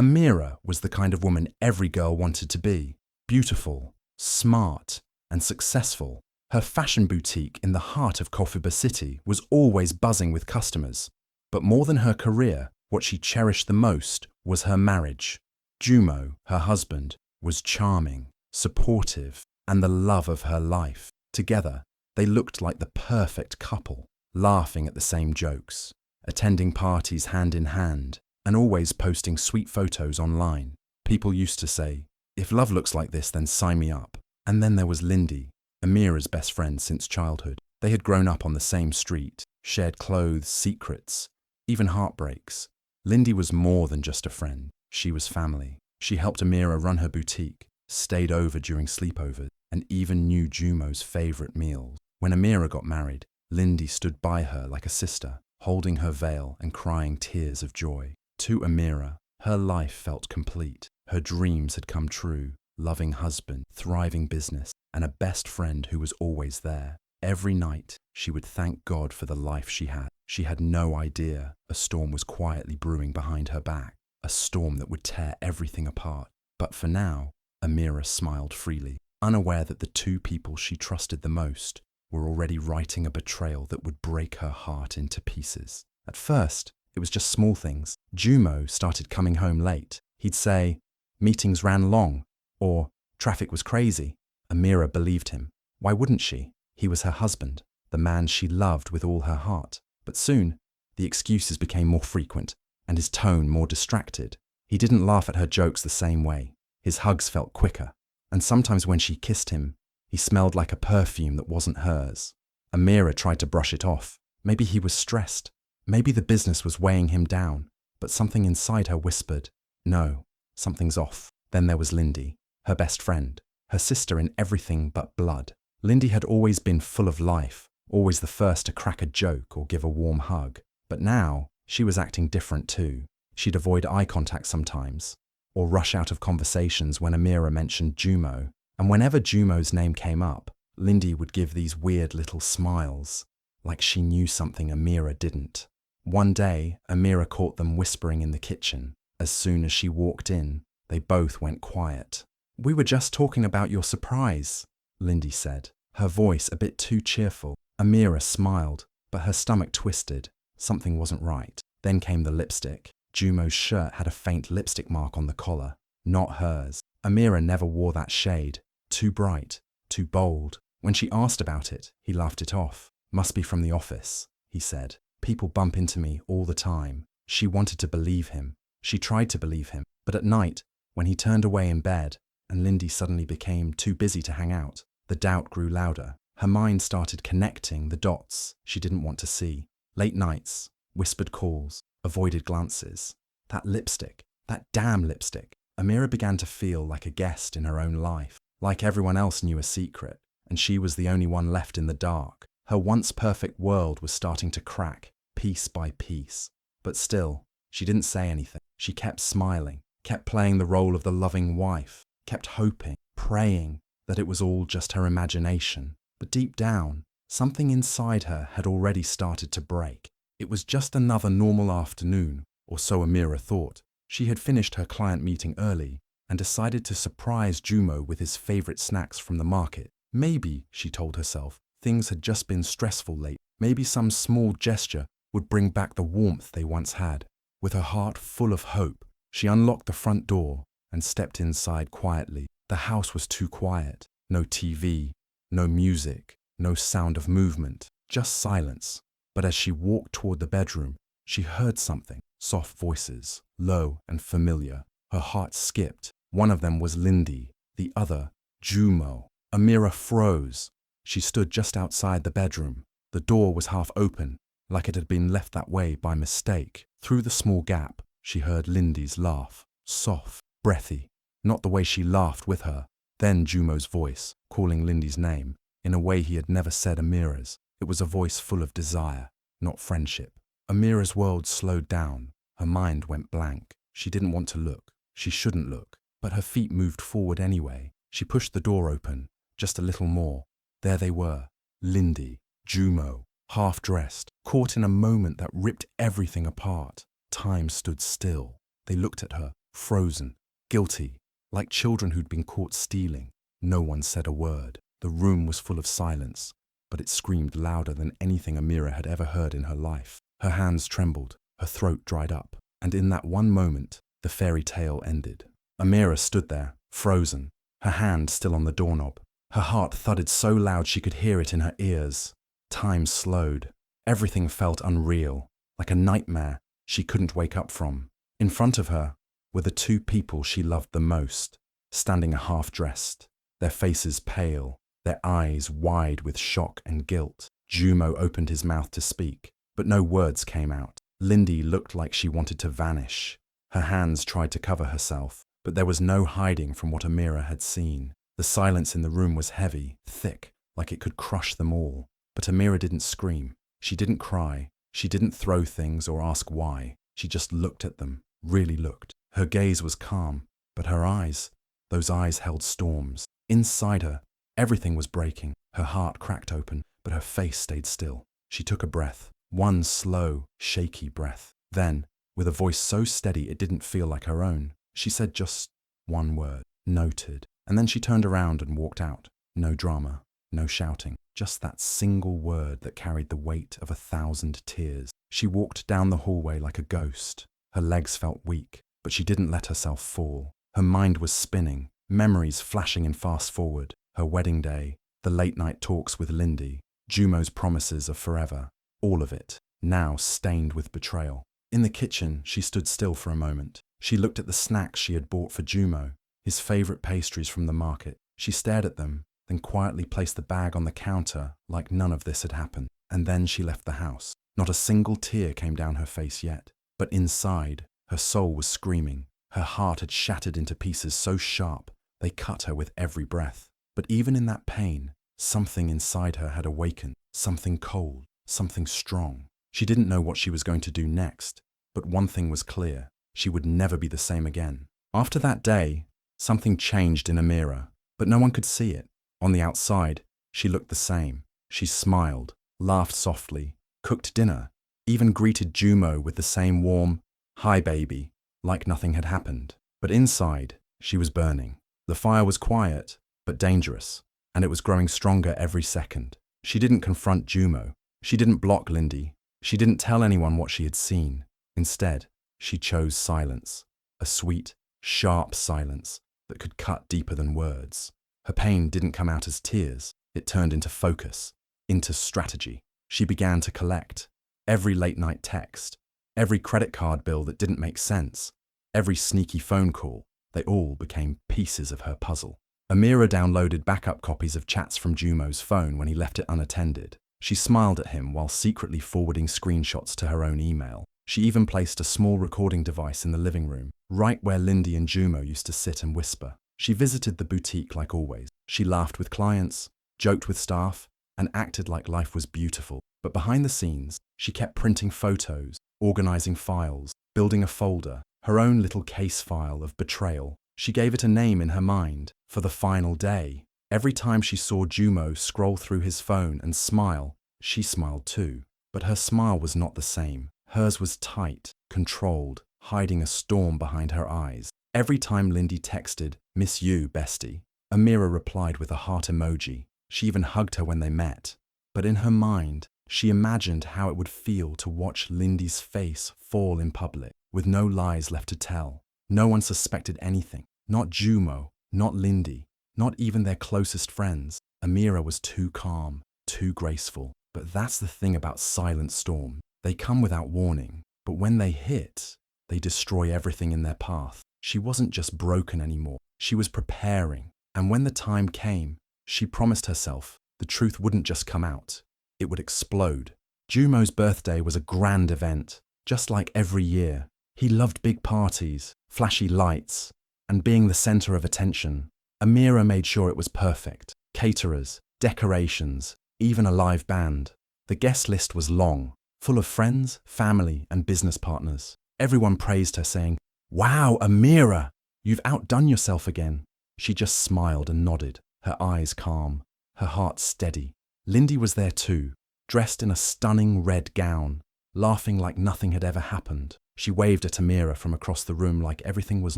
Amira was the kind of woman every girl wanted to be. Beautiful, smart, and successful. Her fashion boutique in the heart of Kofiba City was always buzzing with customers. But more than her career, what she cherished the most was her marriage. Jumo, her husband, was charming, supportive, and the love of her life. Together, they looked like the perfect couple, laughing at the same jokes, attending parties hand in hand, and always posting sweet photos online. People used to say, "If love looks like this, then sign me up." And then there was Lindi, Amira's best friend since childhood. They had grown up on the same street, shared clothes, secrets, even heartbreaks. Lindi was more than just a friend. She was family. She helped Amira run her boutique, stayed over during sleepovers, and even knew Jumo's favorite meals. When Amira got married, Lindi stood by her like a sister, holding her veil and crying tears of joy. To Amira, her life felt complete. Her dreams had come true. Loving husband, thriving business, and a best friend who was always there. Every night, she would thank God for the life she had. She had no idea a storm was quietly brewing behind her back, a storm that would tear everything apart. But for now, Amira smiled freely, unaware that the two people she trusted the most were already writing a betrayal that would break her heart into pieces. At first, it was just small things. Jumo started coming home late. He'd say, "Meetings ran long," or "Traffic was crazy." Amira believed him. Why wouldn't she? He was her husband, the man she loved with all her heart. But soon, the excuses became more frequent, and his tone more distracted. He didn't laugh at her jokes the same way. His hugs felt quicker, and sometimes when she kissed him, he smelled like a perfume that wasn't hers. Amira tried to brush it off. Maybe he was stressed. Maybe the business was weighing him down. But something inside her whispered, "No, something's off." Then there was Lindi, her best friend, her sister in everything but blood. Lindi had always been full of life, always the first to crack a joke or give a warm hug. But now, she was acting different too. She'd avoid eye contact sometimes, or rush out of conversations when Amira mentioned Jumo. And whenever Jumo's name came up, Lindi would give these weird little smiles, like she knew something Amira didn't. One day, Amira caught them whispering in the kitchen. As soon as she walked in, they both went quiet. "We were just talking about your surprise," Lindi said, her voice a bit too cheerful. Amira smiled, but her stomach twisted. Something wasn't right. Then came the lipstick. Jumo's shirt had a faint lipstick mark on the collar, not hers. Amira never wore that shade. Too bright, too bold. When she asked about it, he laughed it off. "Must be from the office," he said. "People bump into me all the time." She wanted to believe him. She tried to believe him. But at night, when he turned away in bed, and Lindi suddenly became too busy to hang out, the doubt grew louder. Her mind started connecting the dots she didn't want to see. Late nights, whispered calls, avoided glances. That lipstick, that damn lipstick. Amira began to feel like a guest in her own life. Like everyone else knew a secret, and she was the only one left in the dark. Her once perfect world was starting to crack, piece by piece. But still, she didn't say anything. She kept smiling, kept playing the role of the loving wife, kept hoping, praying that it was all just her imagination. But deep down, something inside her had already started to break. It was just another normal afternoon, or so Amira thought. She had finished her client meeting early and decided to surprise Jumo with his favorite snacks from the market. Maybe, she told herself, things had just been stressful lately. Maybe some small gesture would bring back the warmth they once had. With her heart full of hope, she unlocked the front door and stepped inside quietly. The house was too quiet. No TV, no music, no sound of movement, just silence. But as she walked toward the bedroom, she heard something. Soft voices, low and familiar. Her heart skipped. One of them was Lindi, the other, Jumo. Amira froze. She stood just outside the bedroom. The door was half open, like it had been left that way by mistake. Through the small gap, she heard Lindi's laugh. Soft, breathy, not the way she laughed with her. Then Jumo's voice, calling Lindi's name, in a way he had never said Amira's. It was a voice full of desire, not friendship. Amira's world slowed down. Her mind went blank. She didn't want to look. She shouldn't look. But her feet moved forward anyway. She pushed the door open, just a little more. There they were, Lindi, Jumo, half-dressed, caught in a moment that ripped everything apart. Time stood still. They looked at her, frozen, guilty, like children who'd been caught stealing. No one said a word. The room was full of silence, but it screamed louder than anything Amira had ever heard in her life. Her hands trembled, her throat dried up, and in that one moment, the fairy tale ended. Amira stood there, frozen, her hand still on the doorknob. Her heart thudded so loud she could hear it in her ears. Time slowed. Everything felt unreal, like a nightmare she couldn't wake up from. In front of her were the two people she loved the most, standing half-dressed, their faces pale, their eyes wide with shock and guilt. Jumo opened his mouth to speak, but no words came out. Lindi looked like she wanted to vanish. Her hands tried to cover herself, but there was no hiding from what Amira had seen. The silence in the room was heavy, thick, like it could crush them all. But Amira didn't scream. She didn't cry. She didn't throw things or ask why. She just looked at them, really looked. Her gaze was calm, but her eyes, those eyes held storms. Inside her, everything was breaking. Her heart cracked open, but her face stayed still. She took a breath, one slow, shaky breath. Then, with a voice so steady it didn't feel like her own, she said just one word, noted. And then she turned around and walked out. No drama, no shouting, just that single word that carried the weight of 1,000 tears. She walked down the hallway like a ghost. Her legs felt weak, but she didn't let herself fall. Her mind was spinning, memories flashing in fast forward. Her wedding day, the late-night talks with Lindi, Jumo's promises of forever, all of it, now stained with betrayal. In the kitchen, she stood still for a moment. She looked at the snacks she had bought for Jumo, his favorite pastries from the market. She stared at them, then quietly placed the bag on the counter like none of this had happened. And then she left the house. Not a single tear came down her face yet, but inside, her soul was screaming. Her heart had shattered into pieces so sharp, they cut her with every breath. But even in that pain, something inside her had awakened, something cold, something strong. She didn't know what she was going to do next, but one thing was clear: she would never be the same again. After that day, something changed in Amira, but no one could see it. On the outside, she looked the same. She smiled, laughed softly, cooked dinner, even greeted Jumo with the same warm, "Hi baby," like nothing had happened. But inside, she was burning. The fire was quiet, but dangerous, and it was growing stronger every second. She didn't confront Jumo. She didn't block Lindi. She didn't tell anyone what she had seen. Instead, she chose silence, a sweet, sharp silence that could cut deeper than words. Her pain didn't come out as tears. It turned into focus, into strategy. She began to collect every late-night text, every credit card bill that didn't make sense, every sneaky phone call. They all became pieces of her puzzle. Amira downloaded backup copies of chats from Jumo's phone when he left it unattended. She smiled at him while secretly forwarding screenshots to her own email. She even placed a small recording device in the living room, right where Lindi and Jumo used to sit and whisper. She visited the boutique like always. She laughed with clients, joked with staff, and acted like life was beautiful. But behind the scenes, she kept printing photos, organizing files, building a folder, her own little case file of betrayal. She gave it a name in her mind: For the Final Day. Every time she saw Jumo scroll through his phone and smile, she smiled too. But her smile was not the same. Hers was tight, controlled, hiding a storm behind her eyes. Every time Lindi texted, "Miss you, bestie," Amira replied with a heart emoji. She even hugged her when they met. But in her mind, she imagined how it would feel to watch Lindi's face fall in public, with no lies left to tell. No one suspected anything. Not Jumo, not Lindi, not even their closest friends. Amira was too calm, too graceful. But that's the thing about silent storms. They come without warning, but when they hit, they destroy everything in their path. She wasn't just broken anymore. She was preparing. And when the time came, she promised herself the truth wouldn't just come out. It would explode. Jumo's birthday was a grand event, just like every year. He loved big parties, flashy lights, and being the center of attention. Amira made sure it was perfect. Caterers, decorations, even a live band. The guest list was long, full of friends, family, and business partners. Everyone praised her, saying, "Wow, Amira, you've outdone yourself again." She just smiled and nodded, her eyes calm, her heart steady. Lindi was there too, dressed in a stunning red gown, laughing like nothing had ever happened. She waved at Amira from across the room like everything was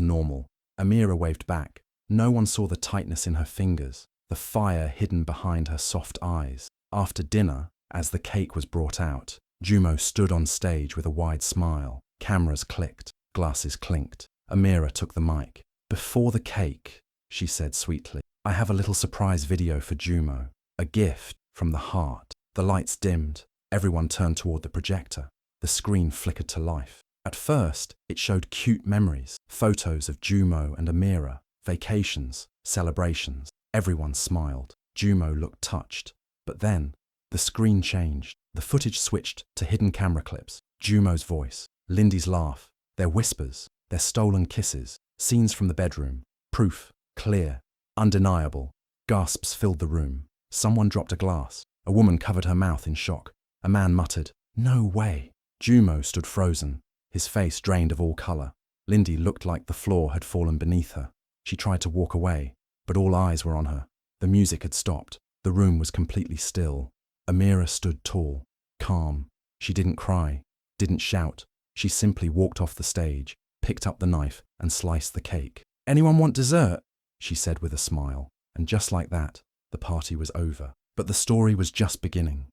normal. Amira waved back. No one saw the tightness in her fingers, the fire hidden behind her soft eyes. After dinner, as the cake was brought out, Jumo stood on stage with a wide smile. Cameras clicked, glasses clinked. Amira took the mic. "Before the cake," she said sweetly, "I have a little surprise video for Jumo. A gift from the heart." The lights dimmed. Everyone turned toward the projector. The screen flickered to life. At first, it showed cute memories, photos of Jumo and Amira, vacations, celebrations. Everyone smiled. Jumo looked touched. But then, the screen changed. The footage switched to hidden camera clips. Jumo's voice, Lindi's laugh, their whispers, their stolen kisses, scenes from the bedroom. Proof, clear, undeniable. Gasps filled the room. Someone dropped a glass. A woman covered her mouth in shock. A man muttered, "No way." Jumo stood frozen, his face drained of all colour. Lindi looked like the floor had fallen beneath her. She tried to walk away, but all eyes were on her. The music had stopped. The room was completely still. Amira stood tall, calm. She didn't cry, didn't shout. She simply walked off the stage, picked up the knife and sliced the cake. "Anyone want dessert?" she said with a smile. And just like that, the party was over. But the story was just beginning.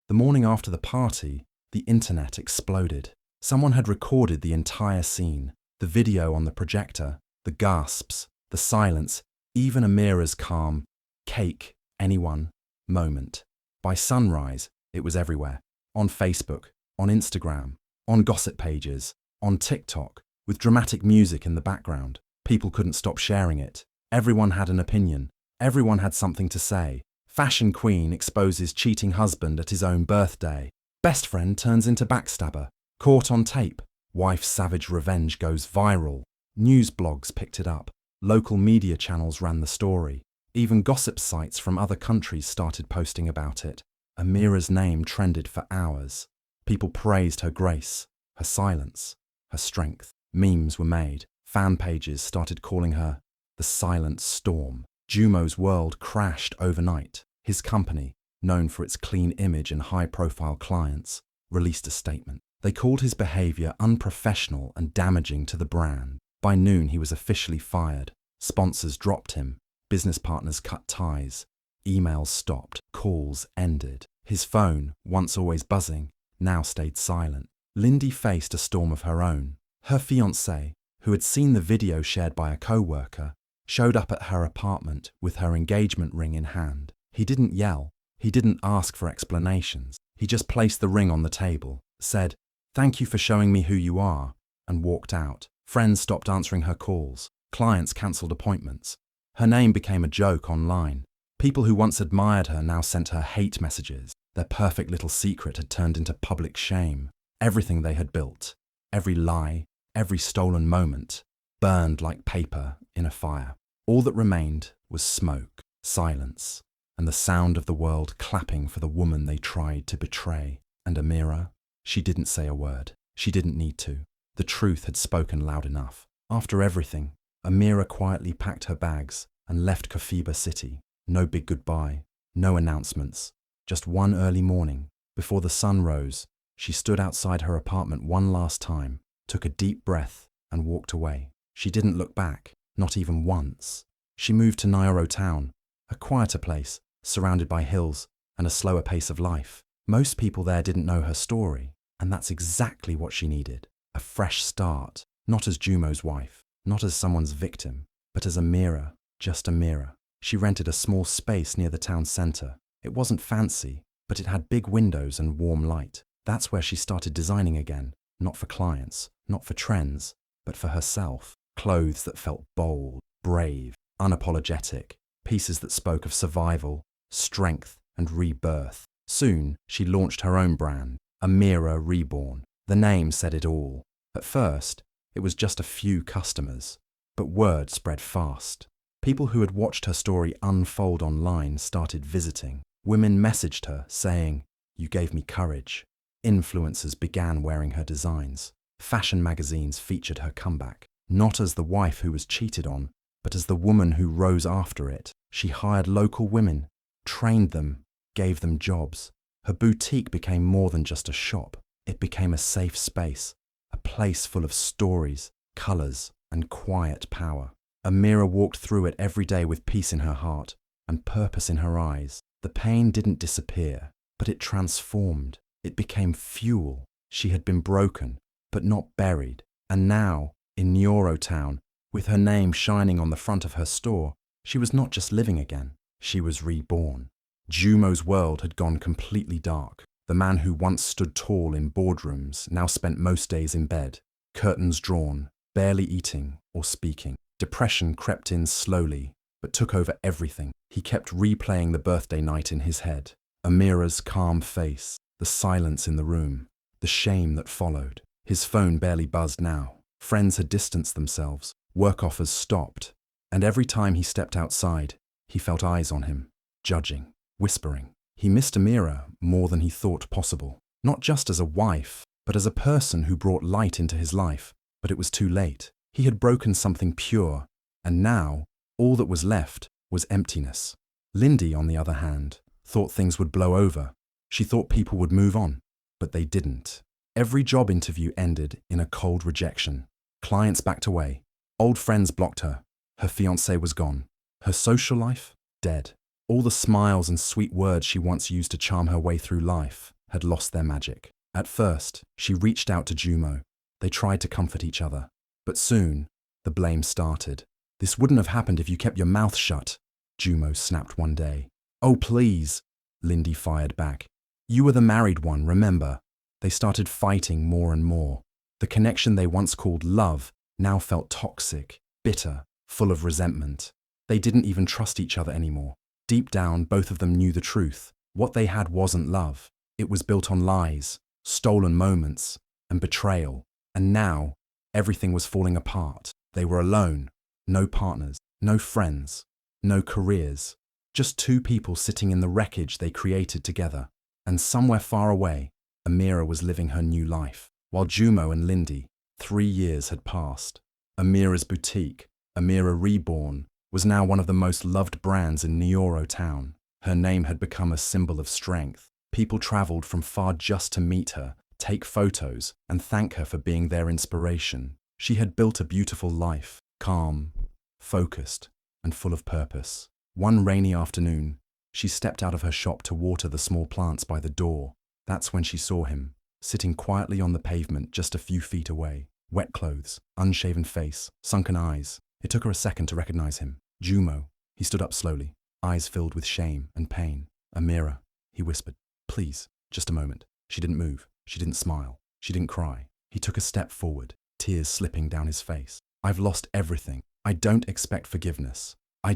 The morning after the party, the internet exploded. Someone had recorded the entire scene, the video on the projector, the gasps, the silence, even Amira's calm, "Cake, anyone?" moment. By sunrise, it was everywhere. On Facebook, on Instagram, on gossip pages, on TikTok, with dramatic music in the background. People couldn't stop sharing it. Everyone had an opinion. Everyone had something to say. Fashion queen exposes cheating husband at his own birthday. Best friend turns into backstabber. Caught on tape. Wife's savage revenge goes viral. News blogs picked it up. Local media channels ran the story. Even gossip sites from other countries started posting about it. Amira's name trended for hours. People praised her grace, her silence, her strength. Memes were made. Fan pages started calling her the Silent Storm. Jumo's world crashed overnight. His company, known for its clean image and high-profile clients, released a statement. They called his behavior unprofessional and damaging to the brand. By noon, he was officially fired. Sponsors dropped him. Business partners cut ties. Emails stopped. Calls ended. His phone, once always buzzing, now stayed silent. Lindi faced a storm of her own. Her fiancé, who had seen the video shared by a co-worker, showed up at her apartment with her engagement ring in hand. He didn't yell. He didn't ask for explanations. He just placed the ring on the table, said, "Thank you for showing me who you are," and walked out. Friends stopped answering her calls. Clients cancelled appointments. Her name became a joke online. People who once admired her now sent her hate messages. Their perfect little secret had turned into public shame. Everything they had built, every lie, every stolen moment, burned like paper in a fire. All that remained was smoke, silence, and the sound of the world clapping for the woman they tried to betray. And Amira, she didn't say a word. She didn't need to. The truth had spoken loud enough. After everything, Amira quietly packed her bags and left Kofiba City. No big goodbye, no announcements. Just one early morning, before the sun rose, she stood outside her apartment one last time, took a deep breath, and walked away. She didn't look back, not even once. She moved to Nairo town, a quieter place, surrounded by hills and a slower pace of life. Most people there didn't know her story, and that's exactly what she needed. A fresh start, not as Jumo's wife, not as someone's victim, but as Amira, just Amira. She rented a small space near the town centre. It wasn't fancy, but it had big windows and warm light. That's where she started designing again, not for clients, not for trends, but for herself. Clothes that felt bold, brave, unapologetic, pieces that spoke of survival, strength, and rebirth. Soon, she launched her own brand, Amira Reborn. The name said it all. At first, it was just a few customers, but word spread fast. People who had watched her story unfold online started visiting. Women messaged her saying, "You gave me courage." Influencers began wearing her designs. Fashion magazines featured her comeback, not as the wife who was cheated on, but as the woman who rose after it. She hired local women, trained them, gave them jobs. Her boutique became more than just a shop. It became a safe space, a place full of stories, colours, and quiet power. Amira walked through it every day with peace in her heart and purpose in her eyes. The pain didn't disappear, but it transformed. It became fuel. She had been broken, but not buried. And now, in Nyoro town, with her name shining on the front of her store, she was not just living again, she was reborn. Jumo's world had gone completely dark. The man who once stood tall in boardrooms now spent most days in bed, curtains drawn, barely eating or speaking. Depression crept in slowly, but took over everything. He kept replaying the birthday night in his head. Amira's calm face, the silence in the room, the shame that followed. His phone barely buzzed now. Friends had distanced themselves, work offers stopped, and every time he stepped outside, he felt eyes on him, judging, whispering. He missed Amira more than he thought possible, not just as a wife, but as a person who brought light into his life. But it was too late. He had broken something pure, and now all that was left was emptiness. Lindi, on the other hand, thought things would blow over. She thought people would move on, but they didn't. Every job interview ended in a cold rejection. Clients backed away. Old friends blocked her. Her fiancé was gone. Her social life, dead. All the smiles and sweet words she once used to charm her way through life had lost their magic. At first, she reached out to Jumo. They tried to comfort each other. But soon, the blame started. "This wouldn't have happened if you kept your mouth shut," Jumo snapped one day. "Oh, please," Lindi fired back. "You were the married one, remember?" They started fighting more and more. The connection they once called love now felt toxic, bitter, full of resentment. They didn't even trust each other anymore. Deep down, both of them knew the truth. What they had wasn't love. It was built on lies, stolen moments, and betrayal. And now, everything was falling apart. They were alone. No partners, no friends, no careers. Just two people sitting in the wreckage they created together. And somewhere far away, Amira was living her new life. While Jumo and Lindi, 3 years had passed. Amira's boutique, Amira Reborn, was now one of the most loved brands in Nyoro town. Her name had become a symbol of strength. People travelled from far just to meet her, take photos, and thank her for being their inspiration. She had built a beautiful life, calm, focused, and full of purpose. One rainy afternoon, she stepped out of her shop to water the small plants by the door. That's when she saw him, sitting quietly on the pavement just a few feet away. Wet clothes, unshaven face, sunken eyes. It took her a second to recognize him. Jumo. He stood up slowly, eyes filled with shame and pain. "Amira," he whispered. "Please, just a moment." She didn't move. She didn't smile. She didn't cry. He took a step forward, tears slipping down his face. "I've lost everything. I don't expect forgiveness. I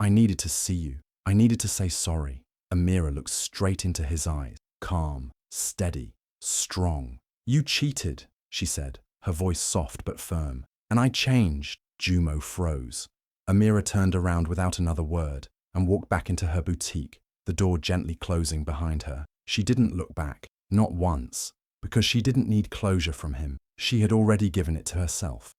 needed to see you. I needed to say sorry." Amira looked straight into his eyes, calm, steady, strong. "You cheated," she said, her voice soft but firm. "And I changed." Jumo froze. Amira turned around without another word and walked back into her boutique, the door gently closing behind her. She didn't look back, not once, because she didn't need closure from him. She had already given it to herself.